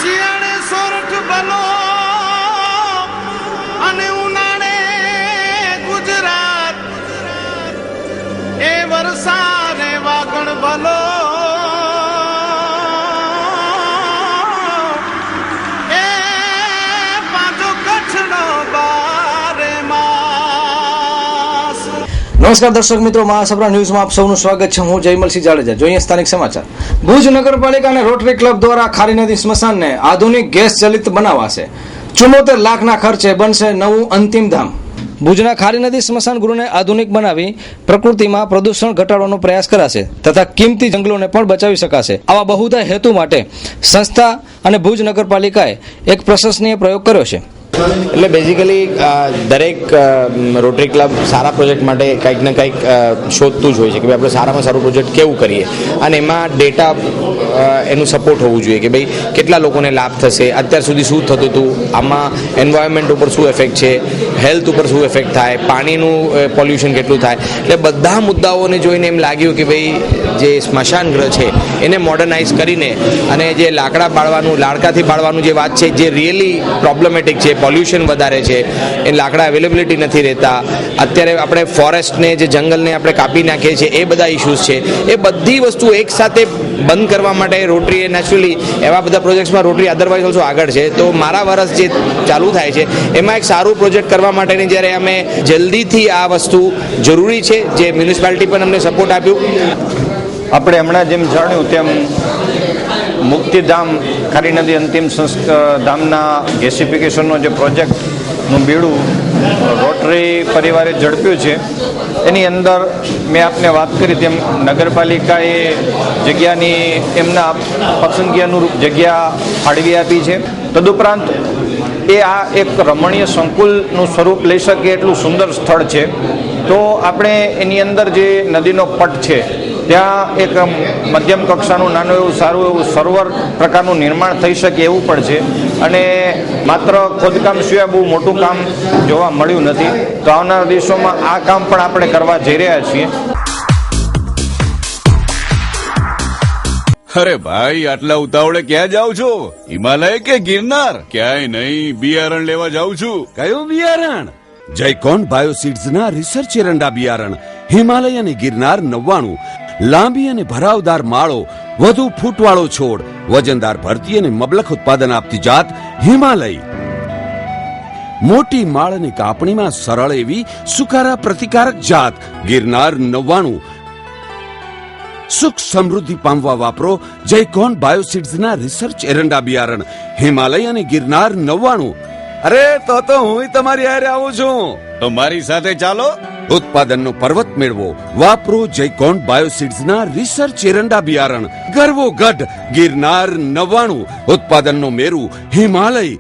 શિયાળે સોરઠ ભલો અને ઉનાળે ગુજરાત એ વરસાદે વાગણ ભલો એ પાછો કચ્છનો બારે માસ। નમસ્કાર દર્શક મિત્રો, મહાસભા ન્યૂઝમાં આપ સૌનું સ્વાગત છે। હું જયમલસિંહ જાડેજા। જોઈએ સ્થાનિક સમાચાર। ભુજ નગરપાલિકા અને રોટરી ક્લબ દ્વારા ખારી નદી સ્મશાનને આધુનિક ગેસ ચલિત બનાવાશે। 74 લાખના ખર્ચે બનશે નવું અંતિમ ધામ। ભુજના ખારી નદી સ્મશાન ગૃહને આધુનિક બનાવી પ્રકૃતિમાં પ્રદૂષણ ઘટાડવાનો પ્રયાસ કરાશે તથા કિંમતી જંગલોને પણ બચાવી શકાશે। આવા બહુધા હેતુ માટે સંસ્થા અને ભુજ નગરપાલિકાએ એક પ્રશંસનીય પ્રયોગ કર્યો છે। એટલે બેઝિકલી દરેક રોટરી ક્લબ સારા પ્રોજેક્ટ માટે કંઈક ને કંઈક શોધતું જ હોય છે કે ભાઈ આપણે સારામાં સારું પ્રોજેક્ટ કેવું કરીએ, અને એમાં ડેટા એનું સપોર્ટ હોવું જોઈએ કે ભાઈ કેટલા લોકોને લાભ થશે, અત્યાર સુધી શું થતું હતું, આમાં એન્વાયરમેન્ટ ઉપર શું ઇફેક્ટ છે, હેલ્થ ઉપર શું ઇફેક્ટ થાય, પાણીનું પોલ્યુશન કેટલું થાય। એટલે બધા મુદ્દાઓને જોઈને એમ લાગ્યું કે ભાઈ જે સ્મશાન ગ્રહ છે એને મોડર્નાઇઝ કરીને અને જે લાકડાથી બાળવાનું જે વાત છે જે રિયલી પ્રોબ્લેમેટિક છે, પોલ્યુશન વધારે છે, એ લાકડા અવેલેબિલિટી નથી રહેતા, અત્યારે આપણે ફોરેસ્ટને જે જંગલને આપણે કાપી નાખીએ છીએ એ બધા ઇશ્યુઝ છે, એ બધી વસ્તુ એક સાથે બંધ કરવા માટે રોટરી નેચરલી એવા બધા પ્રોજેક્ટ્સમાં રોટરી અધરવાઇઝ ઓલ્સો આગળ છે। તો મારા વર્ષ જે ચાલુ થાય છે એમાં એક સારું પ્રોજેક્ટ કરવા માટેની જ્યારે અમે જલ્દીથી આ વસ્તુ જરૂરી છે, જે મ્યુનિસિપાલિટી પણ અમને સપોર્ટ આપ્યું। આપણે હમણાં જેમ જાણ્યું તેમ મુક્તિધામ ખારી નદી અંતિમ ધામના ગેસિફિકેશનનો જે પ્રોજેક્ટનું બીડું રોટરી પરિવારે ઝડપ્યું છે, એની અંદર મેં આપને વાત કરી તેમ નગરપાલિકાએ જગ્યાની એમના પસંદગી અનુરૂપ જગ્યા ફાળવી આપી છે। તદુપરાંત એ આ એક રમણીય સંકુલનું સ્વરૂપ લઈ શકે એટલું સુંદર સ્થળ છે। તો આપણે એની અંદર જે નદીનો પટ છે ત્યાં એક મધ્યમ કક્ષાનું નાનું એવું સારું એવું સરોવર પ્રકારનું નિર્માણ થઈ શકે એવું પણ છે, અને માત્ર ખોદકામ સિવાય બહુ મોટું કામ જોવા મળ્યું નથી। તો આવનારા દિવસોમાં આ કામ પણ આપણે કરવા જઈ રહ્યા છીએ। અરે ભાઈ, આટલા ઉતાવળે ક્યાં જાવ છો? હિમાલય કે ગિરનાર? ક્યાંય નહીં, બિયારણ લેવા જાઉં છું। કયું બિયારણ? જયકોન બાયોસીડ્સ ના રિસર્ચ એરંડા બિયારણ, હિમાલય અને ગિરનાર 99, લાંબી અને ભરાવદાર માળો, વધુ ફૂટવાળો છોડ, વજનદાર ભરતી અને મબલખ ઉત્પાદન આપતી જાત હિમાલય। મોટી માળ અને કાપણીમાં સરળ એવી સુકારા પ્રતિકારક જાત ગિરનાર 99। સુખ સમૃદ્ધિ પામવા વાપરો જયકોન બાયોસીડ્સ ના રિસર્ચ એરંડા બિયારણ, હિમાલય અને ગિરનાર 99। અરે તો હું તમારી હારે આવું છું, તો મારી સાથે ચાલો। ઉત્પાદનનો પર્વત મેળવો, વાપરો જયકોન બાયોસીડ્સ ના રિસર્ચ એરંડા બિયારણ। ગરવો ગઢ ગિરનાર 99, ઉત્પાદનનો મેરુ હિમાલય।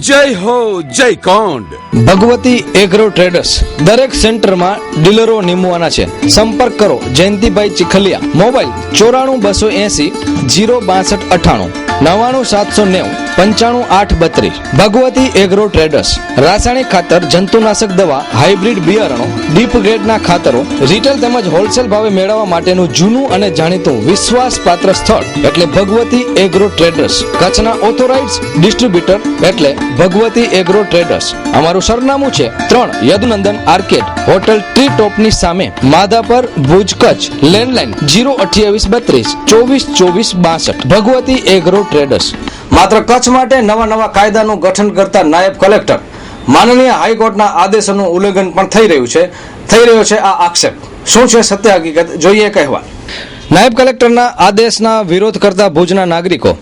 જય હો જયકોન। ભગવતી એગ્રો ટ્રેડર્સ દરેક સેન્ટરમાં ડીલરો નિમવાના છે। સંપર્ક કરો Jayantibhai Chikhaliya. Mobile 94 280 06298 99 790 95 832। Bhagwati agro traders રાસાયણિક ખાતર, જંતુનાશક દવા, હાઇબ્રિડ બિયારણો, ડીપ ગ્રેડના ખાતરો, રિટેલ તેમજ હોલસેલ ભાવે મેળવવા માટેનું જૂનું અને જાણીતું વિશ્વાસપાત્ર સ્થળ એટલે ભગવતી એગ્રો ટ્રેડર્સ। કચ્છના ઓથોરાઇઝ્ડ ડિસ્ટ્રીબ્યુટર એટલે ભગવતી એગ્રો ટ્રેડર્સ। અમારું સરનામું છે 3 યદુનંદન આર્કેડ, હોટલ ટ્રી ટોપની સામે, Madhapar, Bhuj, Kutch. Landline 02832 24 24 62। Bhagwati agro traders. માત્ર કચ્છ માટે નવા કાયદાનું ગઠન કરતા નાયબ કલેક્ટર માનનીય હાઈકોર્ટના આદેશોનું ઉલ્લંઘન પણ થઈ રહ્યો છે આ આક્ષેપ। શું છે સત્ય હકીકત, જોઈએ એક અહેવાલ। નાયબ કલેક્ટરના આદેશના વિરોધ કરતા ભુજના નાગરિકો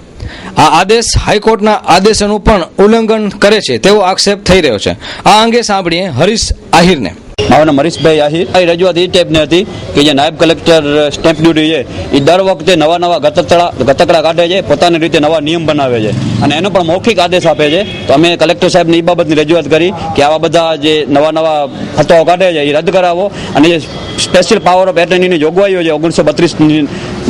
આ આદેશ હાઈકોર્ટના આદેશોનું પણ ઉલ્લંઘન કરે છે તેવો આક્ષેપ થઈ રહ્યો છે। આ અંગે સાંભળીએ હરીશ આહિરને। મારું નામ હરીશભાઈ આહિર। રજૂઆત એ ટાઈપની હતી કે જે નાયબ કલેક્ટર સ્ટેમ્પ ડ્યુટી છે એ દર વખતે નવા ગતકડા કાઢે છે, પોતાની રીતે નવા નિયમ બનાવે છે અને એનો પણ મૌખિક આદેશ આપે છે। તો અમે કલેક્ટર સાહેબને એ બાબતની રજૂઆત કરી કે આવા બધા જે નવા ફતવાઓ કાઢે છે એ રદ કરાવો, અને જે સ્પેશિયલ પાવર ઓફ એટર્નીની જોગવાઈઓ છે 1932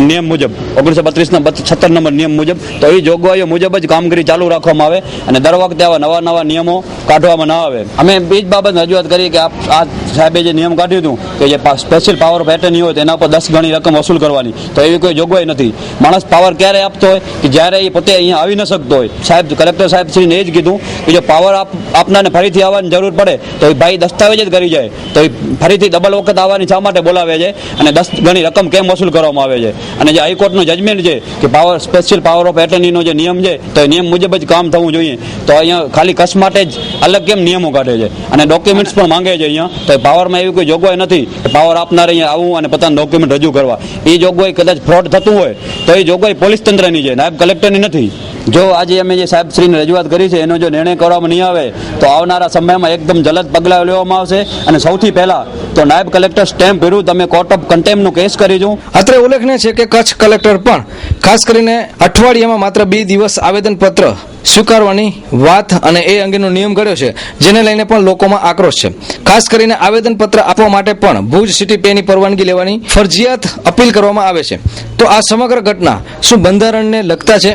નિયમ મુજબ 1932ના 76 નંબર નિયમ મુજબ, તો એ જોગવાઈઓ મુજબ જ કામગીરી ચાલુ રાખવામાં આવે અને દર વખતે આવા નવા નિયમો કાઢવામાં ના આવે. અમે એ જ બાબત રજૂઆત કરી કે આ સાહેબે જે નિયમ કાઢ્યું હતું કે જે સ્પેશિયલ પાવર ઓફ એટર્ની હોય તેના પર 10 ગણી રકમ વસૂલ કરવાની, તો એવી કોઈ જોગવાઈ નથી. માણસ પાવર ક્યારે આપતો હોય કે જ્યારે એ પોતે અહીંયા આવી ન શકતો હોય. સાહેબ કલેક્ટર સાહેબ શ્રીને એ જ કીધું કે જો પાવર આપનારને ફરીથી આવવાની જરૂર પડે તો એ ભાઈ દસ્તાવેજ જ કરી જાય, તો એ ફરીથી ડબલ વખત આવવાની શા માટે બોલાવે છે અને 10 ગણી રકમ કેમ વસૂલ કરવામાં આવે છે. અને જે હાઈકોર્ટનું જજમેન્ટ છે કે સ્પેશિયલ પાવર ઓફ એટર્નીનો જે નિયમ છે તો એ નિયમ મુજબ જ કામ થવું જોઈએ, તો અહીંયા ખાલી કચ્છ માટે જ અલગ કેમ નિયમો કાઢે છે અને ડોક્યુમેન્ટ્સ પણ માંગે છે અહીંયા. તો પાવરમાં એવી કોઈ જોગવાઈ નથી કે પાવર આપનાર અહીંયા આવવું અને પોતાના ડોક્યુમેન્ટ રજૂ કરવા. એ જોગવાઈ કદાચ ફ્રોડ થતું હોય તો એ જોગવાઈ પોલીસ તંત્રની છે, નાયબ કલેક્ટરની નથી. જો આજે અમે જે સાહેબ શ્રીને રજૂઆત કરી છે એનો જો નિર્ણય કરવામાં નહીં આવે તો આવનારા સમયમાં એકદમ જલદ પગલાં લેવામાં આવશે. અને સૌથી પહેલા તો નાયબ કલેક્ટર સ્ટેમ્પ વિરુદ્ધ અમે કોર્ટ ઓફ કન્ટેમ્પનું કેસ કરીશું. અત્રે ઉલ્લેખનીય છે કે કચ્છ કલેક્ટર પણ ખાસ કરીને અઠવાડિયામાં માત્ર 2 દિવસ આવેદનપત્ર સ્વીકારવાની વાત અને એ અંગેનો નિયમ ઘડ્યો છે, જેને લઈને પણ લોકોમાં આક્રોશ છે. ખાસ કરીને આવેદનપત્ર આપવા માટે પણ ભુજ સિટી પેની પરવાનગી લેવાની ફરજિયાત અપીલ કરવામાં આવે છે. તો આ સમગ્ર ઘટના શું બંધારણને લગતા છે?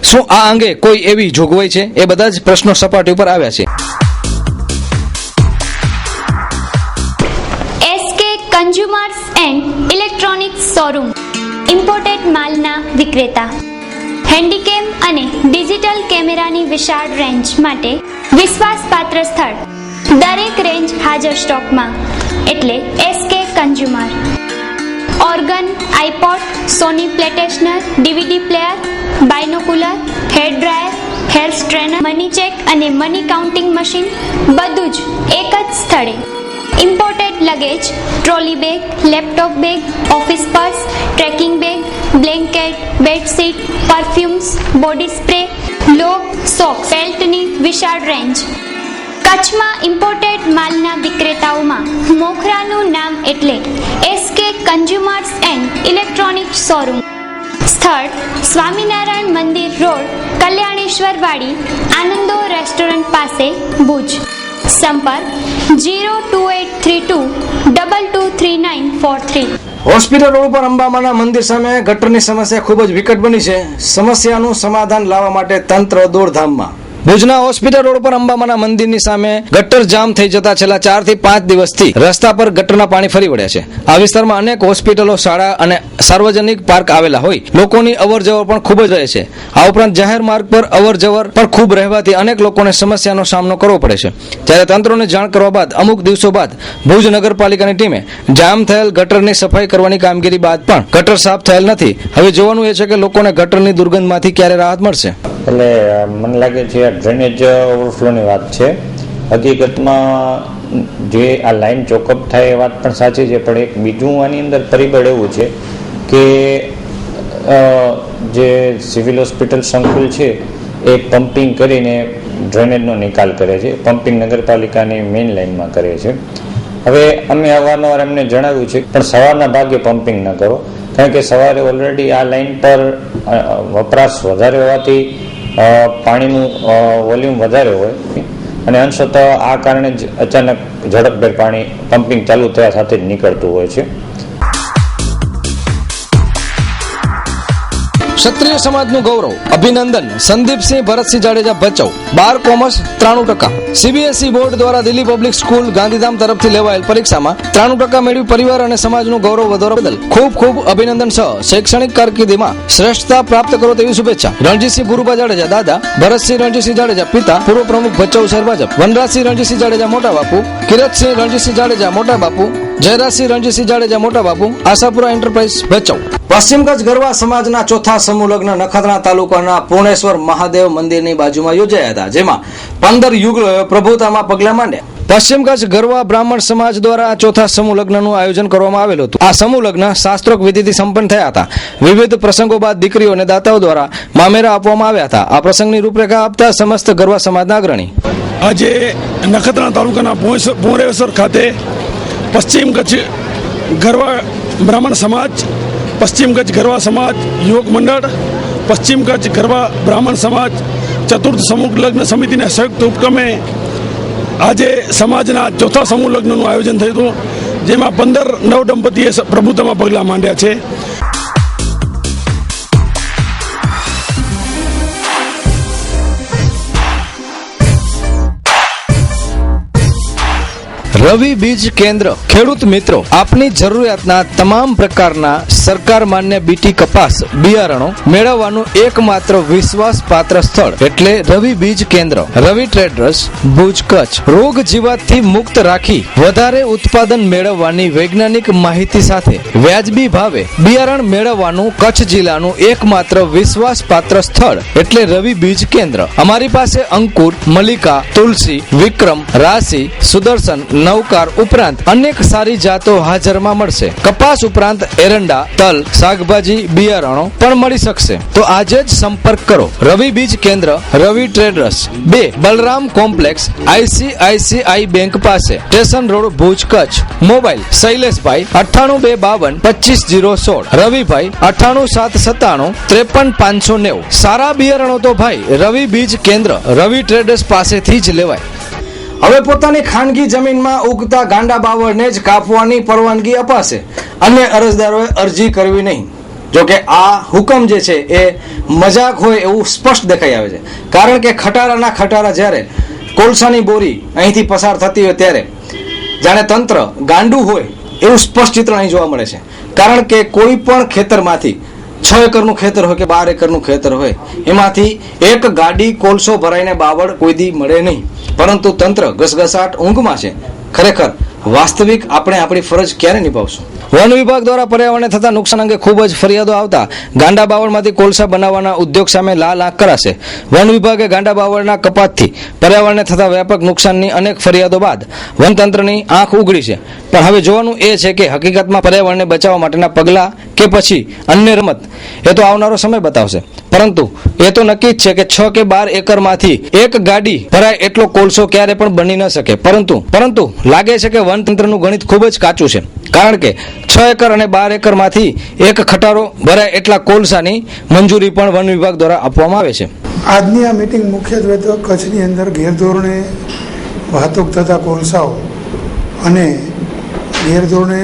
શું આ અંગે કોઈ એવી જોગવાઈ છે? એ બધા જ પ્રશ્નો સપાટી ઉપર આવ્યા છે. SK consumers and electronics showroom imported માલના વિક્રેતા. હેન્ડીકેમ અને ડિજિટલ કેમેરાની વિશાળ રેન્જ માટે વિશ્વાસપાત્ર સ્થળ. દરેક રેન્જ હાજર સ્ટોકમાં, એટલે SK consumer. Organ, iPod, Sony PlayStation, DVD player, binocular, hair dryer, hair straightener, money check અને મની કાઉન્ટિંગ મશીન બધું જ એક જ સ્થળે. Imported luggage, trolley bag, laptop bag, office purse, trekking bag, blanket, bedsheet, perfumes, body spray, લોગ, socks, બેલ્ટની વિશાળ range. કચ્છમાં ઇમ્પોર્ટેડ માલના વિક્રેતાઓમાં મોખરાનું નામ એટલે SK consumers and electronics showroom. સ્થળ સ્વામિનારાયણ મંદિર રોડ, કલ્યાણેશ્વર વાડી, આનંદો રેસ્ટોરન્ટ પાસે, ભુજ. સંપર્ક 02832223943. હોસ્પિટલ રોડ ઉપર અંબામાના મંદિર સામે ગટરની સમસ્યા ખૂબ જ વિકટ બની છે. સમસ્યાનું સમાધાન લાવવા માટે તંત્ર દોડધામમાં. ભુજના હોસ્પિટલ રોડ પર અંબામાના મંદિરની સામે ગટર જામ થઈ જતા છેલ્લા 4 થી 5 દિવસથી રસ્તા પર ગટરના પાણી ફરી વળ્યા છે. આ વિસ્તારમાં અનેક હોસ્પિટલો, શાળા અને સાર્વજનિક પાર્ક આવેલા હોય લોકોની અવરજવર પણ ખૂબ જ રહે છે. આ ઉપરાંત જાહેર માર્ગ પર અવરજવર પણ ખૂબ રહેવાથી અનેક લોકોને સમસ્યાનો સામનો કરવો પડે છે. ત્યારે તંત્રને જાણ કરવા બાદ અમુક દિવસો બાદ ભુજ નગરપાલિકાની ટીમે જામ થયેલ ગટરની સફાઈ કરવાની કામગીરી બાદ પણ ગટર સાફ થયેલ નથી. હવે જોવાનું એ છે કે લોકોને ગટરની દુર્ગંધમાંથી ક્યારે રાહત મળશે. એટલે મને લાગે છે આ ડ્રેનેજ ઓવરફ્લોની વાત છે. હકીકતમાં જે આ લાઈન ચોકઅપ થાય એ વાત પણ સાચી છે, પણ એક બીજું આની અંદર પરિબળ એવું છે કે જે સિવિલ હોસ્પિટલ સંકુલ છે એ પમ્પિંગ કરીને ડ્રેનેજનો નિકાલ કરે છે. પમ્પિંગ નગરપાલિકાની મેઇન લાઇનમાં કરે છે. હવે અમે અવારનવાર એમને જણાવ્યું છે પણ સવારના ભાગે પમ્પિંગ ન કરો, કારણ કે સવારે ઓલરેડી આ લાઇન પર વપરાશ વધારે હોવાથી પાણીનું વોલ્યુમ વધારે હોય અને અંશતઃ આ કારણે જ અચાનક ઝડપભેર પાણી પમ્પિંગ ચાલુ થયા સાથે જ નીકળતું હોય છે. ક્ષત્રિય સમાજનું ગૌરવ અભિનંદન Sandipsinh Bharatsinh Jadeja Bhachau. 12 commerce 93%. CBSE board દ્વારા દિલ્હી પબ્લિક સ્કૂલ ગાંધીધામ તરફથી લેવાયેલ પરીક્ષામાં 93% મેળવી પરિવાર અને સમાજનું ગૌરવ વધારવા બદલ ખૂબ ખૂબ અભિનંદન સહ શૈક્ષણિક કારકિર્દીમાં શ્રેષ્ઠતા પ્રાપ્ત કરો તેવી શુભેચ્છા. રણજીતસિંહ ગુરુબા જાડેજા દાદા, ભરતસિંહ રણજીતસિંહ જાડેજા પિતા, પૂર્વ પ્રમુખ ભચાઉ શહેર ભાજપ, વનરાજસિંહ રણજીતસિંહ જાડેજા મોટા બાપુ, કિરતસિંહ રણજીતસિંહ જાડેજા મોટા બાપુ, જયરાજસિંહ રણજીતસિંહ જાડેજા મોટા બાપુ, આશાપુરા એન્ટરપ્રાઇઝ ભચાઉ. પશ્ચિમ કચ્છ ગરવા સમાજના ચોથા સમૂહ લગ્ન નખત્રાણા તાલુકાના પૂર્ણેશ્વર મહાદેવ મંદિરની બાજુમાં યોજાયા હતા, જેમાં 15 યુગલોએ પ્રભુતામાં પગલા માંડ્યા. પશ્ચિમ કચ્છ ગરવા બ્રાહ્મણ સમાજ દ્વારા ચોથા સમૂહ લગ્નનું આયોજન કરવામાં આવેલું હતું. આ સમૂહ લગ્ન શાસ્ત્રોક્ત વિધિથી સંપન્ન થયા હતા. વિવિધ પ્રસંગો બાદ દીકરીઓને દાતાઓ દ્વારા મામેરા આપવામાં આવ્યા હતા. આ પ્રસંગની રૂપરેખા આપતા સમસ્ત ગરવા સમાજના અગ્રણી. આજે નખત્રાણા તાલુકાના પૂર્ણેશ્વર ખાતે પશ્ચિમ કચ્છ ગરવા બ્રાહ્મણ સમાજ, પશ્ચિમ કચ્છ ગરવા સમાજ યુવક મંડળ, પશ્ચિમ કચ્છ ગરવા બ્રાહ્મણ સમાજ ચતુર્થ સમૂહ લગ્ન સમિતિના સંયુક્ત ઉપક્રમે આજે સમાજના ચોથા સમૂહ લગ્નનું આયોજન થયું હતું, જેમાં 15 નવદંપતીએ પ્રભુતામાં પગલાં માંડ્યા છે. રવિ બીજ કેન્દ્ર. ખેડૂત મિત્રો, આપની જરૂરિયાતના તમામ પ્રકારના સરકાર માન્ય બીટી કપાસ બિયારણો મેળવવાનું એકમાત્ર વિશ્વાસપાત્ર સ્થળ એટલે રવિ બીજ કેન્દ્ર. રવિ ટ્રેડર્સ, ભુજ, કચ્છ. રોગ જીવાતથી મુક્ત રાખી વધારે ઉત્પાદન મેળવવાની વૈજ્ઞાનિક માહિતી સાથે વ્યાજબી ભાવે બિયારણ મેળવવાનું કચ્છ જિલ્લાનું એકમાત્ર વિશ્વાસપાત્ર સ્થળ એટલે રવિ બીજ કેન્દ્ર. અમારી પાસે અંકુર, મલિકા, તુલસી, વિક્રમ, રાશિ, સુદર્શન, નવકાર ઉપરાંત અનેક સારી જાતો હાજરમાં મળશે. કપાસ ઉપરાંત એરંડા, તલ, શાકભાજી બિયારણો પણ મળી શકશે. તો આજે જ સંપર્ક કરો. રવિ બીજ કેન્દ્ર, Ravi traders, 2 Balram complex, ICICI bank પાસે, station road, Bhuj, Kutch. Mobile Shaileshbhai 9852250516, Ravibhai 9877935590. સારા બિયારણો તો ભાઈ રવિ બીજ કેન્દ્ર, રવિ ટ્રેડર્સ પાસેથી જ લેવાય. હવે પોતાની ખાનગી જમીનમાં ઉગતા ગાંડા બાવળને જ કાપવાની પરવાનગી અપાશે. અન્ય અરજદારોએ અરજી કરવી નહીં. જોકે આ હુકમ જે છે એ મજાક હોય એવું સ્પષ્ટ દેખાઈ આવે છે. કારણ કે ખટારાના ખટારા જ્યારે કોલસાની બોરી અહીંથી પસાર થતી હોય ત્યારે જાણે તંત્ર ગાંડું હોય એવું સ્પષ્ટ ચિત્ર અહીં જોવા મળે છે. કારણ કે કોઈ પણ ખેતરમાંથી 6 એકરનું ખેતર હોય કે 12 એકરનું ખેતર હોય એમાંથી એક ગાડી કોલસો ભરાઈને બાવળ કોઈ દી મળે નહીં. પરંતુ તંત્ર ઘસઘસાટ ઊંઘમાં છે. ખરેખર વાસ્તવિક આપણે આપણી ફરજ ક્યારે નિભાવશું? વન વિભાગ દ્વારા પર્યાવરણને થતા નુકસાન અંગે ખૂબ જ ફરિયાદો આવતા ગાંડા બાવળમાંથી કોલસા બનાવવાના ઉદ્યોગ સામે લાલ આંખ કરાશે. વન વિભાગે ગાંડા બાવળના કપાતથી પર્યાવરણને થતા વ્યાપક નુકસાનની અનેક ફરિયાદો બાદ વનતંત્રની આંખ ઉઘડી છે. પણ હવે જોવાનું એ છે કે હકીકતમાં પર્યાવરણને બચાવવા માટેના પગલાં કે પછી અન્ય રમત એ તો આવનારો સમય બતાવશે. પરંતુ એ તો નક્કી જ છે કે 6 કે 12 એકરમાંથી એક ગાડી ભરાય એટલો કોલસો ક્યારે પણ બની ન શકે. પરંતુ લાગે છે કે વનતંત્રનું ગણિત ખૂબ જ કાચું છે. કારણ કે 6 એકર અને 12 એકરમાંથી એક ખટારો ભરાય એટલા કોલસાની મંજૂરી પણ વન વિભાગ દ્વારા આપવામાં આવે છે. આજની આ મિટિંગ મુખ્યત્વે તો કચ્છની અંદર ગેરધોરણે વાહતુક થતા કોલસાઓ અને ગેરધોરણે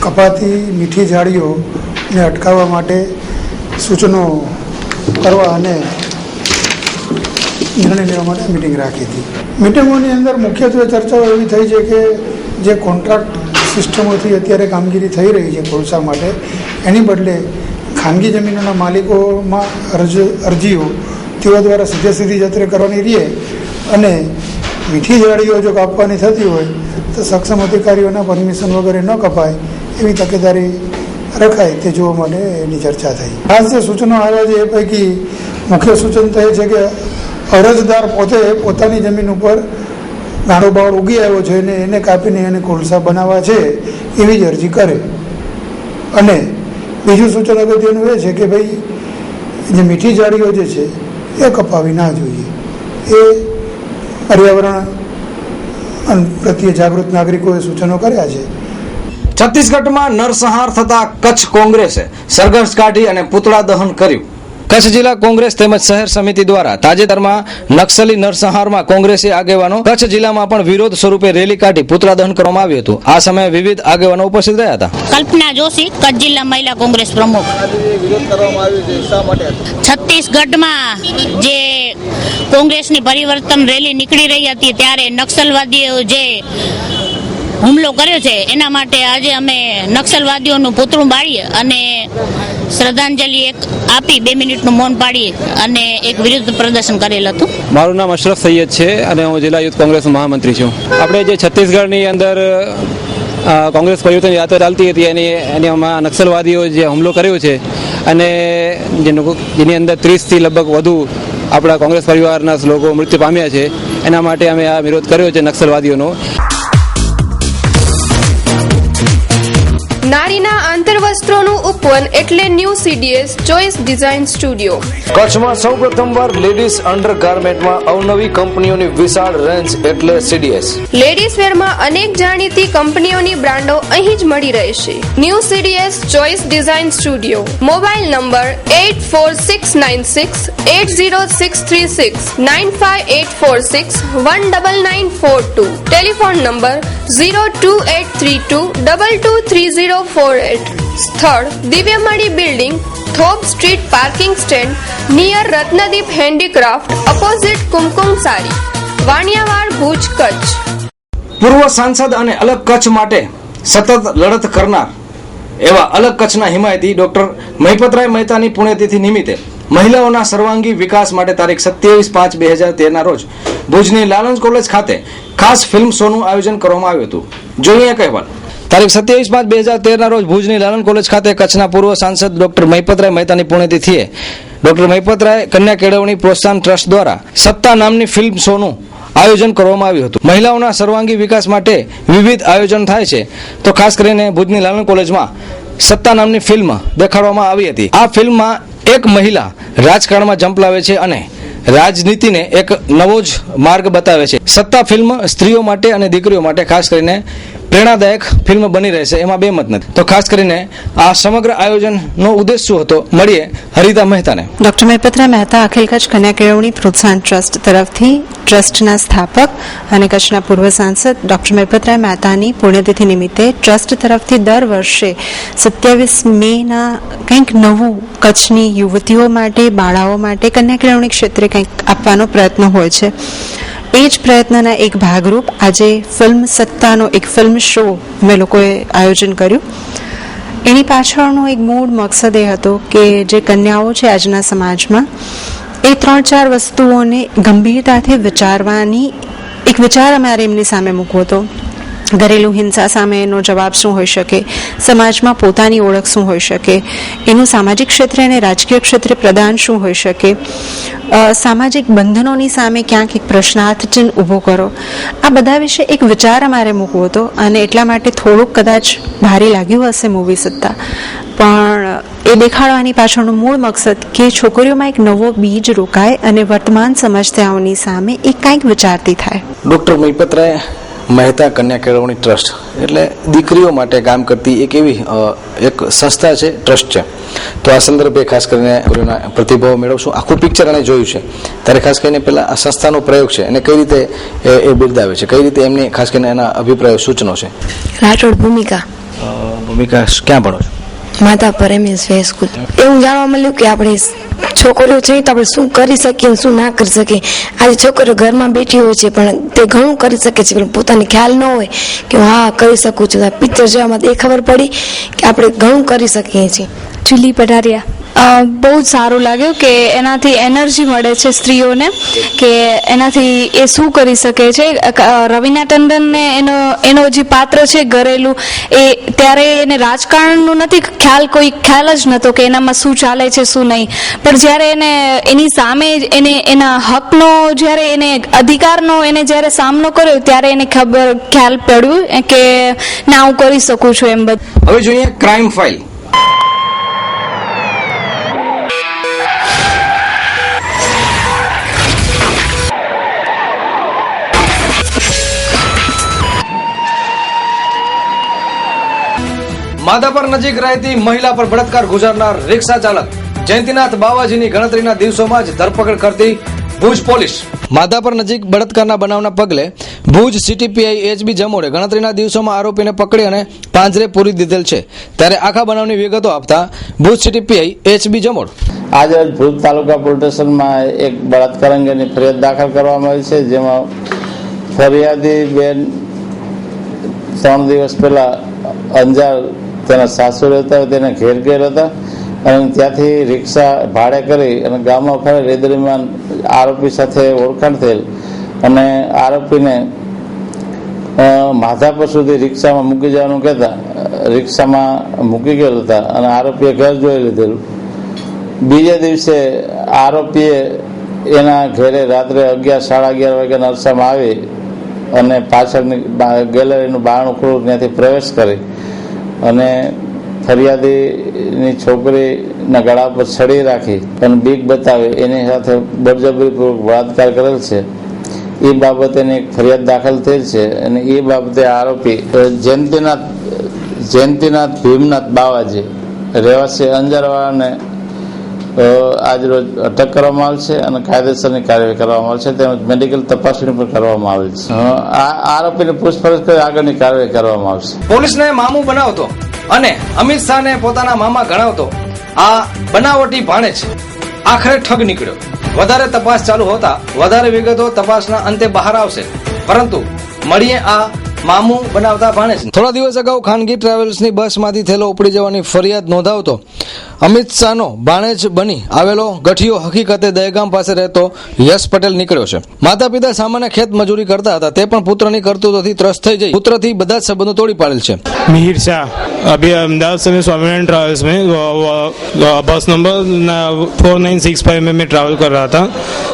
કપાતી મીઠી ઝાડીઓને અટકાવવા માટે સૂચનો કરવા અને નિર્ણય લેવા માટે મિટિંગ રાખી હતી. મિટિંગોની અંદર મુખ્યત્વે ચર્ચાઓ એવી થઈ છે કે જે કોન્ટ્રાક્ટ સિસ્ટમોથી અત્યારે કામગીરી થઈ રહી છે કોલસા માટે એની બદલે ખાનગી જમીનોના માલિકોમાં અરજીઓ તેઓ દ્વારા સીધી જત્રે કરવાની રહે અને મીઠી ઝાડીઓ જો કાપવાની થતી હોય તો સક્ષમ અધિકારીઓના પરમિશન વગેરે ન કપાય એવી તકેદારી રખાય તે જોવા માટે એની ચર્ચા થઈ. ખાસ જે સૂચનો આવ્યા છે એ પૈકી મુખ્ય સૂચન તો એ છે કે અરજદાર પોતે પોતાની જમીન ઉપર ગાંડો બાવળ ઉગી આવ્યો છે અને એને કાપીને એને કોલસા બનાવવા છે એવી જ અરજી કરે. અને બીજું સૂચન અગત્યનું એ છે કે ભાઈ જે મીઠી ઝાડીઓ જે છે એ કપાવી ના જોઈએ. એ પર્યાવરણ પ્રત્યે જાગૃત નાગરિકોએ સૂચનો કર્યા છે. છત્તીસગઢમાં નરસંહાર થતા કચ્છ કોંગ્રેસે સરઘસ કાઢી અને પૂતળા દહન કર્યું. કચ્છ જિલ્લા કોંગ્રેસ તેમજ શહેર સમિતિ દ્વારા તાજેતરમાં નક્સલી નરસંહારમાં કોંગ્રેસી આગેવાનો કચ્છ જિલ્લામાં પણ વિરોધ સ્વરૂપે રેલી કાઢી પૂતળા દહન કરવામાં આવ્યું હતું. આ સમયે વિવિધ આગેવાનો ઉપસ્થિત રહ્યા હતા. કલ્પના જોશી, કચ્છ જિલ્લા મહિલા કોંગ્રેસ પ્રમુખ. છત્તીસગઢમાં જે કોંગ્રેસની પરિવર્તન રેલી નીકળી રહી હતી ત્યારે નક્સલવાદીઓ જે હુમલો કર્યો છે એના માટે આજે અમે નક્સલવાદીઓનું પૂતળું બાળી અને શ્રદ્ધાંજલિ આપી 2 મિનિટનું મૌન પાડી અને એક વિરોધ પ્રદર્શન કરેલ હતું. મારું નામ અશરફ સૈયદ છે અને હું જિલ્લા યુથ કોંગ્રેસ મહામંત્રી છું. આપણે જે છત્તીસગઢની અંદર કોંગ્રેસ પરિવર્તન યાત્રા ચાલતી હતી એમાં નક્સલવાદીઓ જે હુમલો કર્યો છે અને જેની અંદર 30થી લગભગ વધુ આપણા કોંગ્રેસ પરિવારના લોકો મૃત્યુ પામ્યા છે. એના માટે અમે આ વિરોધ કર્યો છે નક્સલવાદીઓનો. નારીના આંતરવસ્ત્રોનું ઉપવન એટલે new CDS choice design studio. કચ્છમાં સૌપ્રથમવાર લેડીઝ અંડરગાર્મેન્ટમાં અવનવી કંપનીઓની વિશાળ રેન્જ એટલે CDS. લેડીઝ વેરમાં અનેક જાણીતી કંપનીઓની બ્રાન્ડો અહીં જ મળી રહેશે. New CDS choice design studio. Mobile number 8469680636 95846199942. Telephone number 02832223048. સ્થળ દિવ્યમણી બિલ્ડિંગ, થોપ street, parking stand near Ratnadeep handicraft, opposite Kumkum sari, Vaniyawad, Bhuj, Kutch. પૂર્વ સાંસદ અને અલગ કચ્છ માટે સતત લડત કરનાર એવા અલગ કચ્છના હિમાયતી ડોક્ટર મહિપતરાય મહેતાની પુણ્યતિથિ નિમિત્તે મહિલાઓના સર્વાંગી વિકાસ માટે તારીખ 27/5/2013 રોજ ભુજની લાલન્સ કોલેજ ખાતે ખાસ ફિલ્મ શોનું આયોજન કરવામાં આવ્યું હતું. જોઈએ એક અહેવાલ. તારીખ 27/5/2013 રોજ ભુજની લાલન કોલેજ ખાતે કચ્છના પૂર્વ સાંસદ ડોક્ટર મહિપતરાય મહેતાની પુણ્યતિથિએ ડોક્ટર મહિપતરાય કન્યા કેળવણી પ્રોત્સાહન ટ્રસ્ટ દ્વારા સત્તા નામની ફિલ્મ શોનું આયોજન કરવામાં આવ્યું હતું. મહિલાઓના સર્વાંગી વિકાસ માટે વિવિધ આયોજન થાય છે, તો ખાસ કરીને ભુજની લાલન કોલેજમાં સત્તા નામની ફિલ્મ દેખાડવામાં આવી હતી. આ ફિલ્મમાં એક મહિલા રાજકારણમાં ઝંપલાવે છે અને રાજનીતિને એક નવો જ માર્ગ બતાવે છે. સત્તા ફિલ્મ સ્ત્રીઓ માટે અને દીકરીઓ માટે ખાસ કરીને પ્રેરણાદાયક ફિલ્મ બની રહેશે, એમાં બે મત નથી. તો ખાસ કરીને આ સમગ્ર આયોજનનો ઉદ્દેશ શું હતો, મળીએ હરિતા મહેતાને. ડોક્ટર મહિપતરાય મહેતા અખિલ કચ્છ કન્યા કેળવણી પ્રોત્સાહન ટ્રસ્ટ તરફથી ટ્રસ્ટના સ્થાપક અને કચ્છના પૂર્વ સાંસદ ડોક્ટર મહિપતરાય મહેતાની પુણ્યતિથિ નિમિત્તે ટ્રસ્ટ તરફથી દર વર્ષે 27 મેના કંઈક નવું કચ્છની યુવતીઓ માટે, બાળાઓ માટે કન્યા કેળવણી ક્ષેત્રે કંઈક આપવાનો પ્રયત્ન હોય છે. એ જ પ્રયત્નના એક ભાગરૂપ આજે ફિલ્મ સત્તાનો એક ફિલ્મ શો અમે લોકોએ આયોજન કર્યું. એની પાછળનો એક મૂળ મકસદ એ હતો કે જે કન્યાઓ છે આજના સમાજમાં, એ 3-4 વસ્તુઓને ગંભીરતાથી વિચારવાની એક વિચાર અમારે એમની સામે મૂકવો હતો. ઘરેલું હિંસા સામેનો જવાબ શું હોઈ શકે, સમાજમાં પોતાની ઓળખ શું હોઈ શકે, એનું સામાજિક ક્ષેત્રે અને રાજકીય ક્ષેત્રે પ્રદાન શું હોઈ શકે, સામાજિક બંધનોની સામે ક્યાંક એક પ્રશ્નાર્થ ચિહ્ન ઊભો કરો. આ બધા વિશે એક વિચાર અમારે મૂકવો હતો અને એટલા માટે થોડુંક કદાચ ભારે લાગ્યું હશે મૂવી સત્તા, પણ એ દેખાડવાની પાછળનું મૂળ મકસદ કે છોકરીઓમાં એક નવો બીજ રોકાય અને વર્તમાન સમસ્યાઓની સામે એક કંઈક વિચારતી થાય. ડોક્ટર મહિપતરાય મહેતા કન્યા કેળવણી ટ્રસ્ટ એટલે દીકરીઓ માટે કામ કરતી એક એવી એક સંસ્થા છે, ટ્રસ્ટ છે. તો આ સંદર્ભે ખાસ કરીને પ્રતિભાવ મેળવશું. આખું પિક્ચર એને જોયું છે ત્યારે ખાસ કરીને પેલા આ સંસ્થાનો પ્રયોગ છે એને કઈ રીતે એ બિરદાવે છે, કઈ રીતે એમની ખાસ કરીને એના અભિપ્રાયો, સૂચનો છે. રાઠોડ ભૂમિકા ક્યાં ભણો છો? માતા પર એમએસ સ્કૂલ. એવું જાણવા મળ્યું કે આપણે છોકરીઓ છે તો આપણે શું કરી શકીએ, શું ના કરી શકીએ. આજે છોકરીઓ ઘરમાં બેઠી હોય છે પણ તે ઘણું કરી શકે છે, પણ પોતાને ખ્યાલ ન હોય કે હા કરી શકું છું. પિક્ચર જોવામાં એ ખબર પડી કે આપણે ઘણું કરી શકીએ છીએ. જુલી પઢારિયા. બહુ જ સારું લાગ્યું કે એનાથી એનર્જી મળે છે સ્ત્રીઓને, કે એનાથી એ શું કરી શકે છે. રવીના ટંડનને એનો જે પાત્ર છે ઘરેલું, એ ત્યારે એને રાજકારણનું નથી ખ્યાલ જ નહોતો કે એનામાં શું ચાલે છે શું નહીં, પણ જ્યારે એને એની સામે એને એના હકનો, જ્યારે એને અધિકારનો એને જ્યારે સામનો કર્યો ત્યારે એને ખ્યાલ પડ્યું કે ના હું કરી શકું છું એમ બધું. હવે જોઈએ ક્રાઇમ ફાઇલ. માધાપર નજીક રહેતી મહિલા પર બળાત્કાર ગુજારનાર રિક્ષા ચાલક જયંતિનાથ બાવાજીની ગણતરીના દિવસોમાં જ ધરપકડ કરતી ભુજ પોલીસ. માધાપર નજીક બળાત્કારના બનાવના પગલે ભુજ સીટીપીઆઈ એચબી જમોડે ગણતરીના દિવસોમાં આરોપીને પકડી અને પાંજરે પૂરી દીધેલ છે. ત્યારે આખા બનાવની વિગતો આપતા ભુજ સીટીપીઆઈ એચબી જમોડ. આજે ભુજ તાલુકા પોલીસ સ્ટેશનમાં એક બળાત્કાર અંગેની ફરિયાદ દાખલ કરવામાં આવી છે, જેમાં ફરિયાદી બેન 3 દિવસ પહેલા અંજાર તેના સાસુ રહેતા હોય તેને ઘેર ગયેલ હતા અને ત્યાંથી રિક્ષા ભાડે કરી અને ગામમાં ફરે એ દરમિયાન આરોપી સાથે ઓળખાણ થયેલ અને આરોપીને માધાપર સુધી રિક્ષામાં મૂકી જવાનું કહેતા રિક્ષામાં મૂકી ગયેલ હતા અને આરોપીએ ઘર જોઈ લીધેલું. બીજા દિવસે આરોપીએ એના ઘરે રાત્રે 11-11:30 વાગ્યાના અરસામાં આવી અને પાછળની ગેલેરીનું બારણું ખુલ્લું ત્યાંથી પ્રવેશ કરી અને ફરિયાદીની છોકરીના ગળા પર છડી રાખી અને બીક બતાવી એની સાથે બળજબરીપૂર્વક બળાત્કાર કરેલ છે. એ બાબતેની એક ફરિયાદ દાખલ થયેલ છે અને એ બાબતે આરોપી જયંતિનાથ ભીમનાથ બાવાજી રહેવાસી અંજારવાળાને આજરોજ અટક કરવામાં આવશે અને કાયદેસરની કાર્યવાહી કરવામાં આવશે, તેમજ મેડિકલ તપાસણી પણ કરવામાં આવેલ છે. આ આરોપીને પૂછપરછ કરી આગળની કાર્યવાહી કરવામાં આવશે. પોલીસને મામું બનાવતો અને અમિત શાહને પોતાના મામા ગણાવતો આ બનાવટી ભાણેજ આખરે ઠગ નીકળ્યો. વધારે તપાસ ચાલુ હોતા વધારે વિગતો તપાસના અંતે બહાર આવશે, પરંતુ મળીએ આ મામું બનાવતા ભાણેજ. થોડા દિવસ અગાઉ ખાનગી ટ્રાવેલ્સની બસમાંથી થેલો ઉપડી જવાની ફરિયાદ નોંધાવતો અમિત શાહનો ભાણેજ બની આવેલો ગઠિયો હકીકતે દહેગામ પાસે રહેતો યશ પટેલ નીકળ્યો છે. માતા પિતા સામાન્ય ખેત મજૂરી કરતા હતા, તે પણ પુત્રની કરતૂતોથી ત્રસ્ત થઈ જઈ પુત્રથી બધા જ સંબંધો તોડી પાડેલ છે. मिहिर शाह अभी अहमदाबाद से मैं स्वामीनारायण ट्रैवल्स में बस नंबर 4965 में मैं ट्रैवल कर रहा था.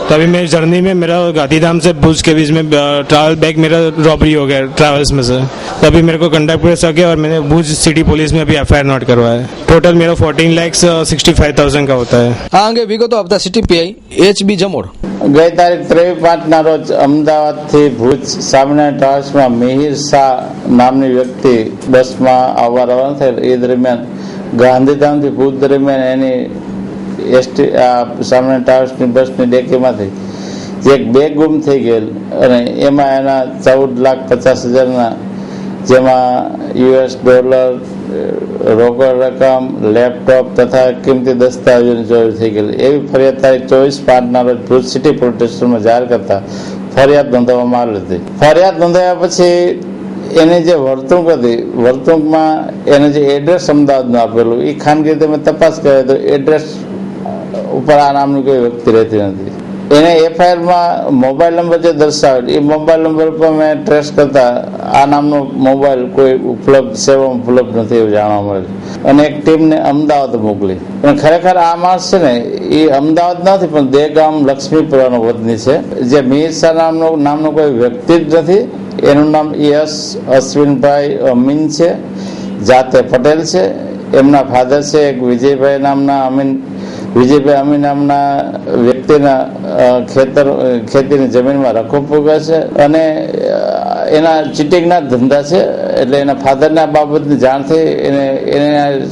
तो अभी मेरी जर्नी में मेरा गांधीधाम से भुज के बीच में ट्रैवल बैग मेरा रॉबरी हो गया ट्रैवल्स में से. तो अभी मेरे को कंडक्ट प्रेस आ गया और मैंने भुज सिटी पुलिस में अभी FIR नोट करवाया है. टोटल मेरा 14,65,000 का होता है. આ અંગે વિગતો આપતા સિટી PI HB જમોડ. ગઈ તારીખ 23/5 રોજ અમદાવાદથી ભુજ સ્વામિનારાયણ ટ્રાવેલ્સમાં મિહિર શાહ નામની વ્યક્તિ બસમાં આવવા રવાના થયેલ. એ દરમિયાન ગાંધીધામથી ભુજ દરમિયાન એની સ્વામિનારાયણ ટ્રાવેલ્સની બસની ડેકીમાંથી જે એક બેગ ગુમ થઈ ગયેલ અને એમાં એના 14,50,000ના જેમાં $, રોકડ રકમ, લેપટોપ તથા કિંમતી દસ્તાવેજોની ચોરી થઈ ગયેલી એવી ફરિયાદ તારીખ 24/5 રોજ ભુજ સિટી પોલીસ સ્ટેશનમાં જાહેર કરતા ફરિયાદ નોંધવામાં આવી હતી. ફરિયાદ નોંધાયા પછી એની જે વર્તણૂક હતી, વર્તણૂકમાં એને જે એડ્રેસ અમદાવાદનું આપેલું એ ખાનગી રીતે મેં તપાસ કરી તો એડ્રેસ ઉપર આ નામની કોઈ વ્યક્તિ રહેતી નથી. એને FIRમાં મોબાઈલ નંબર જે દર્શાવેલ એ મોબાઈલ નંબર પર મેં ટ્રેસ કરતા આ નામનો મોબાઈલ કોઈ સેવામાં ઉપલબ્ધ નથી એવું જાણવા મળેલ અને એક ટીમને અમદાવાદ મોકલી. પણ ખરેખર આ માણસ છે ને એ અમદાવાદ નથી પણ દહેગામ લક્ષ્મીપુરાનો વતની છે. જે મિહિર શાહ નામનો કોઈ વ્યક્તિ જ નથી. એનું નામ યશ અશ્વિનભાઈ અમીન છે, જાતે પટેલ છે. એમના ફાધર છે એક વિજયભાઈ અમીન નામના વ્યક્તિના ખેતીની જમીનમાં રખો પૂગે છે અને એના ચીટિંગના ધંધા છે. એટલે એના ફાધરને આ બાબતની જાણ થઈ એને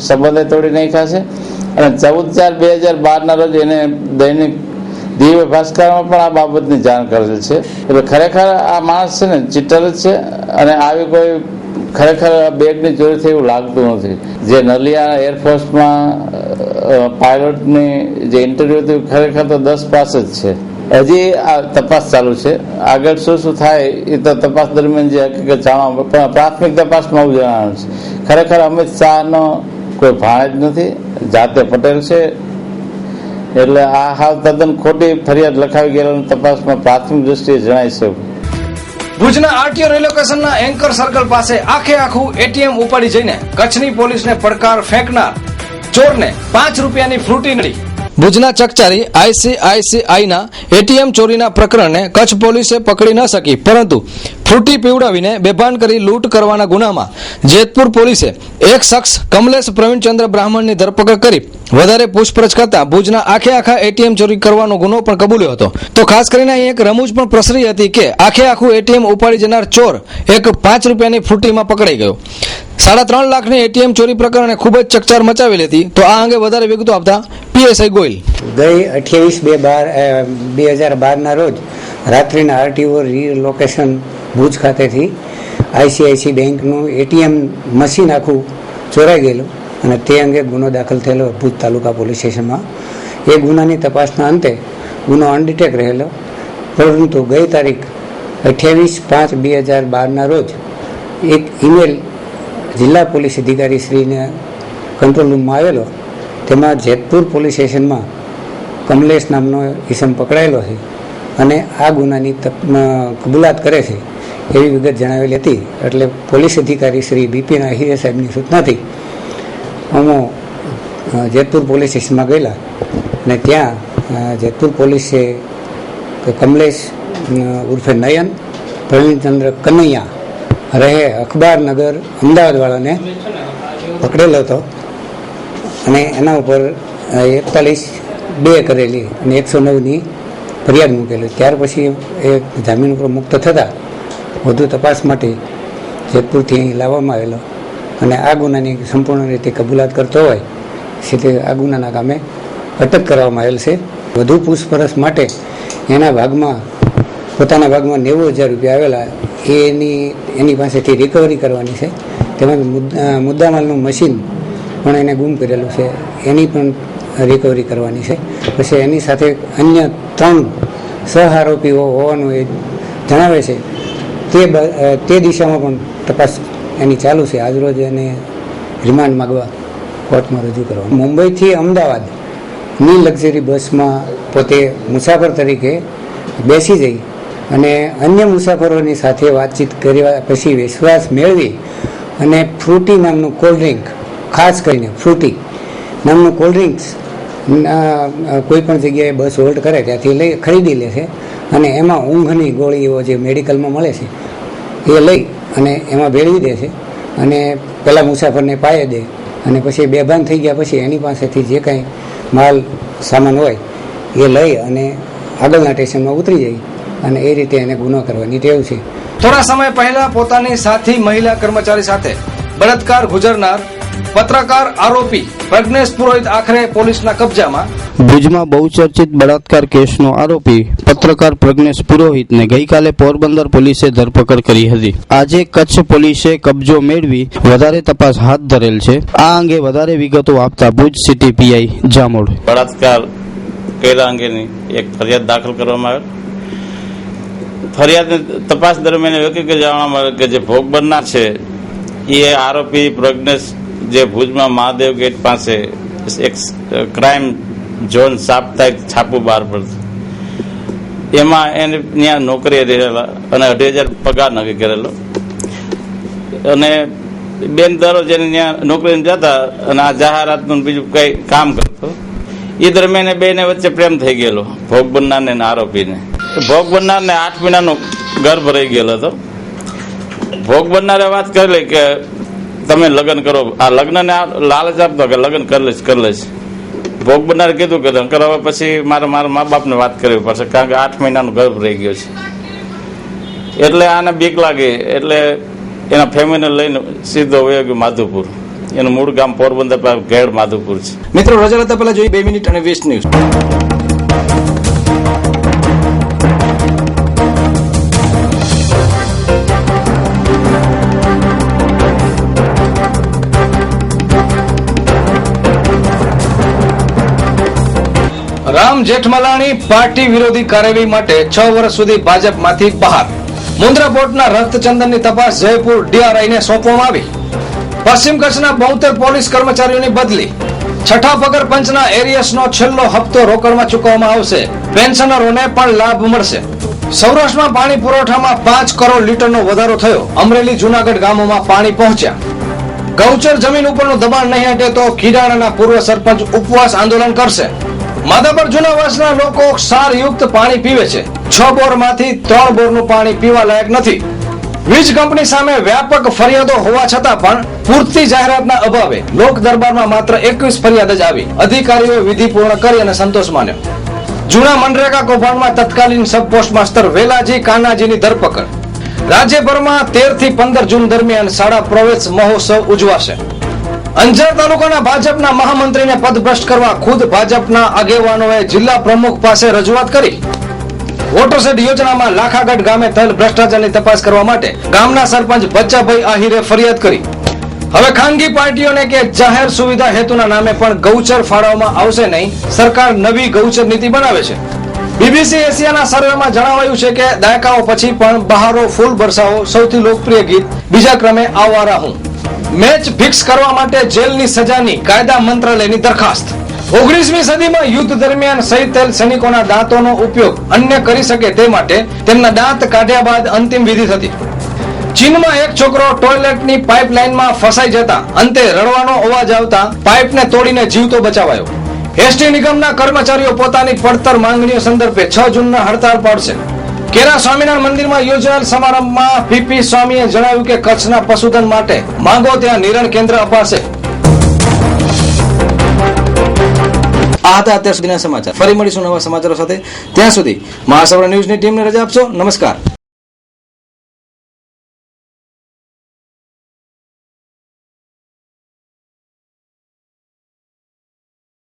સંબંધે તોડી નાખ્યા છે અને 14/4/2012 રોજ એને દૈનિક દિવ્ય ભાસ્કરમાં પણ આ બાબતની જાણ કરેલ છે. એટલે ખરેખર આ માણસ છે ને ચીટર જ છે અને આવી કોઈ ખરેખર બેગની ચોરી થઈ એવું લાગતું નથી. જે નલિયા એરફોર્સમાં પાયલોટની જે ઇન્ટરવ્યુ હતું ખરેખર તો 10 પાસ જ છે. હજી આ તપાસ ચાલુ છે. આગળ શું થાય એ તો તપાસ દરમિયાન જે હકીકત જાણવા પણ પ્રાથમિક તપાસમાં એવું જણાવ્યું છે. ખરેખર અમિત શાહનો કોઈ ભાણેજ નથી, જાતે પટેલ છે. એટલે આ હાલ તદ્દન ખોટી ફરિયાદ લખાવી ગયેલા તપાસમાં પ્રાથમિક દ્રષ્ટિએ જણાય છે. ભુજના RTO રેલોકેશનના એન્કર સર્કલ પાસે આખું ATM ઉપાડી જઈને કચ્છની પોલીસને પડકાર ફેંકનાર ચોરને ₹5ની ફ્રૂટી મળી. ભુજના ચકચારી ICICIના ATM ચોરીના પ્રકરણને કચ્છ પોલીસે પકડી ન શકી, પરંતુ ફ્રૂટી પીવડાવીને બેભાન કરી લૂંટ કરવાના ગુનામાં જેતપુર પોલીસે એક શખ્સ કમલેશ પ્રવીણચંદ્ર બ્રાહ્મણની ધરપકડ કરી વધારે પૂછપરછ કરતા ભુજના આખા ATM ચોરી કરવાનો ગુનો પણ કબૂલ્યો હતો. તો ખાસ કરીને અહીં એક રમૂજ પણ પ્રસરી હતી કે આખું ATM ઉપાડી જનાર ચોર એક ₹5ની ફ્રૂટીમાં પકડાઈ ગયો. 3.5 લાખની ATM ચોરી પ્રકરણે ખૂબ જ ચકચાર મચાવેલી હતી. તો આ અંગે વધારે વિગતો આપતા PSI ગોયલ. ગઈ 28/2/2012 રોજ રાત્રિના RTO રીલોકેશન ભુજ ખાતેથી ICICI બેંકનું ATM મશીન આખું ચોરાઈ ગયેલું અને તે અંગે ગુનો દાખલ થયેલો ભુજ તાલુકા પોલીસ સ્ટેશનમાં. એ ગુનાની તપાસના અંતે ગુનો અનડિટેક રહેલો, પરંતુ ગઈ તારીખ 28/5/2012 રોજ એક ઈમેલ જિલ્લા પોલીસ અધિકારી શ્રીને કંટ્રોલ રૂમમાં આવેલો. તેમાં જેતપુર પોલીસ સ્ટેશનમાં કમલેશ નામનો ઈસમ પકડાયેલો છે અને આ ગુનાની કબૂલાત કરે છે એવી વિગત જણાવેલી હતી. એટલે પોલીસ અધિકારી શ્રી બિપિન આહિરે સાહેબની સૂચનાથી અમે જેતપુર પોલીસ સ્ટેશનમાં ગયેલા અને ત્યાં જેતપુર પોલીસે કમલેશ ઉર્ફે નયન પ્રવીણચંદ્ર કનૈયા રહે અખબારનગર અમદાવાદવાળાને પકડેલો હતો અને એના ઉપર 41(2) કરેલી અને 109ની ફરિયાદ મૂકેલી. ત્યાર પછી એ જામીન ઉપર મુક્ત થતાં વધુ તપાસ માટે જેતપુરથી અહીં લાવવામાં આવેલો અને આ ગુનાની સંપૂર્ણ રીતે કબૂલાત કરતો હોય સીધે આ ગુનાના કામે અટક કરવામાં આવેલ છે. વધુ પૂછપરછ માટે પોતાના ભાગમાં 90,000 રૂપિયા આવેલા એની પાસેથી રિકવરી કરવાની છે. તેમજ મુદ્દામાલનું મશીન પણ એને ગુમ કરેલું છે, એની પણ રિકવરી કરવાની છે. પછી એની સાથે અન્ય 3 સહ આરોપીઓ હોવાનું એ જણાવે છે તે દિશામાં પણ તપાસ એની ચાલુ છે. આજરોજ એને રિમાન્ડ માગવા કોર્ટમાં રજૂ કરવા. મુંબઈથી અમદાવાદની લક્ઝરી બસમાં પોતે મુસાફર તરીકે બેસી જઈ અને અન્ય મુસાફરોની સાથે વાતચીત કર્યા પછી વિશ્વાસ મેળવી અને ફ્રૂટી નામનું કોલ્ડ ડ્રિંક, ખાસ કરીને ફ્રૂટી નામનું કોલ્ડ ડ્રિંક્સ કોઈ પણ જગ્યાએ બસ હોલ્ડ કરે ત્યાંથી ખરીદી લે છે અને એમાં ઊંઘની ગોળીઓ જે મેડિકલમાં મળે છે એ લઈ અને એમાં ભેળવી દે છે અને પેલા મુસાફરને પાયે દે અને પછી બેભાન થઈ ગયા પછી એની પાસેથી જે કાંઈ માલ સામાન હોય એ લઈ અને આગળના સ્ટેશનમાં ઉતરી જાય અને એ રીતે એને ગુનો કરવાની ટેવ છે. થોડા સમય પહેલા પોતાની સાથી મહિલા કર્મચારી સાથે બળાત્કાર ગુજરનાર પત્રકાર આરોપી પ્રજ્ઞેશ પુરોહિત આખરે પોલીસના કબજામાં. ભુજમાં બહુચર્ચિત બળાત્કાર કેસનો આરોપી પત્રકાર પ્રજ્ઞેશ પુરોહિતને ગઈકાલે પોરબંદર પોલીસે ધરપકડ કરી હતી. આજે કચ્છ પોલીસે કબજો મેળવી વધારે તપાસ હાથ ધરેલ છે. આ અંગે વધારે વિગતો આપતા ભુજ સિટી પીઆઈ જામોડ. બળાત્કાર કર્યા અંગેની એક ફરિયાદ દાખલ કરવામાં આવેલ. ફરિયાદની તપાસ દરમિયાન હકીકત જાણવા મળે કે જે ભોગ બનનાર છે એ આરોપી પ્રજ્ઞેશ જે ભુજમાં મહાદેવ ગેટ પાસે એક ક્રાઇમ ઝોન સાપ્તાહિક છાપું બહાર પડતું એમાં એને ત્યાં નોકરી રહેલા અને 2,500 પગાર નક્કી કરેલો અને બેન દરરોજ એને ત્યાં નોકરી જતા અને આ જાહેરાતનું બીજું કઈ કામ કરતો. એ દરમિયાન બેને વચ્ચે પ્રેમ થઈ ગયેલો ભોગ બનનારને અને આરોપીને. ભોગ બનનારને 8 મહિનાનો ગર્ભ રહી ગયેલો હતો. ભોગ બનનારે વાત કરેલી કે તમે લગ્ન કરો, આ લગ્નને લાલચ આપતો કે લગ્ન કરી લઈશ. ભોગ બનનારે કીધું કે કરાવવા પછી મારા મા બાપને વાત કરવી પડશે કારણ કે 8 મહિનાનો ગર્ભ રહી ગયો છે. એટલે આને બીક લાગી એટલે એના ફેમિલીને લઈને સીધો વયો ગયો માધુપુર. એનું મૂળ ગામ પોરબંદર પાસે ઘેડ માધુપુર છે. મિત્રો રજા લેતા પહેલા જોઈએ 2 મિનિટ અને 20 ન્યૂઝ. રામ જેઠમલાણી પાર્ટી વિરોધી કાર્યવાહી માટે 6 વર્ષ સુધી ભાજપમાંથી બહાર. મુન્દ્રા પોર્ટના રક્તચંદનની તપાસ જયપુર ડીઆરઆઈને સોંપવામાં આવી. પશ્ચિમ કચ્છના 72 પોલીસ કર્મચારીઓની બદલી. છઠ્ઠા પગાર પંચના એરિયસનો છેલ્લો હપ્તો રોકડમાં ચૂકવવામાં આવશે. પેન્શનરોને પણ લાભ મળશે. સૌરાષ્ટ્રમાં પાણી પુરવઠામાં 5 કરોડ લીટરનો વધારો થયો. અમરેલી જૂનાગઢ ગામોમાં પાણી પહોંચ્યા. ગૌચર જમીન ઉપરનું દબાણ નહીં હટે તો ખીરાણાના પૂર્વ સરપંચ ઉપવાસ આંદોલન કરશે. માધાપર જૂનાવાસના લોકો ક્ષારયુક્ત પાણી પીવે છે. 6 બોરમાંથી 3 બોરનું પાણી પીવા લાયક નથી. વીજ કંપની સામે વ્યાપક ફરિયાદો હોવા છતાં પણ પૂરતી જાહેરાતના અભાવે લોક દરબારમાં માત્ર 21 ફરિયાદ જ આવી. અધિકારીઓ વિધિ પૂર્ણ કરી અને સંતોષ માન્યો. જૂના મનરેગા કૌભાંડમાં તત્કાલીન સબ પોસ્ટ માસ્ટર વેલાજી કાનાજીની ધરપકડ. રાજ્યભરમાં 13 થી 15 જૂન દરમિયાન શાળા પ્રવેશ મહોત્સવ ઉજવાશે. અંજાર તાલુકાના ભાજપના મહામંત્રીને પદભ્રષ્ટ કરવા ખુદ ભાજપના આગેવાનોએ જિલ્લા પ્રમુખ પાસે રજૂઆત કરી. વોટરશેડ યોજનામાં લાખાગઢ ગામે થયેલ ભ્રષ્ટાચારની તપાસ કરવા માટે ગામના સરપંચ બચ્ચાભાઈ આહિરે ફરિયાદ કરી. હવે ખાનગી પાર્ટીઓને કે જાહેર સુવિધા હેતુના નામે પણ ગૌચર ફાળવવામાં આવશે નહીં. સરકાર નવી ગૌચર નીતિ બનાવે છે. બીબીસી એશિયાના સર્વેમાં જણાવાયું છે કે દાયકાઓ પછી પણ બહારો ફૂલ બરસાવો સૌથી લોકપ્રિય ગીત. બીજા ક્રમે આવારા હું. મેચ ફિક્સ કરવા માટે જેલની સજાની કાયદા મંત્રાલયની દરખાસ્ત. 19મી સદીમાં યુદ્ધ દરમિયાન શહીદ થયેલ સૈનિકોના દાંતોનો ઉપયોગ અન્ય કરી શકે તે માટે તેમના દાંત કાઢ્યા બાદ અંતિમ વિધિ થતી. ચીનમાં એક છોકરો ટોયલેટની પાઇપલાઇનમાં ફસાઈ જતા અંતે રડવાનો અવાજ આવતા પાઇપને તોડીને જીવતો બચાવાયો. એસટી નિગમના કર્મચારીઓ પોતાની પડતર માંગણીઓ સંદર્ભે 6 જૂનના હડતાળ પાડશે. કેરા સ્વામિનારાયણ મંદિરમાં યોજાયેલ સમારંભમાં પીપી સ્વામીએ જણાવ્યું કે કચ્છના પશુધન માટે માંગો ત્યાં નિરણ કેન્દ્ર અપાશે. આ હતા અત્યાર સુધીના સમાચાર. ફરી મળીશું નવા સમાચારો સાથે. ત્યાં સુધી મહાસવડા ન્યૂઝની ટીમને રજા આપશો. નમસ્કાર.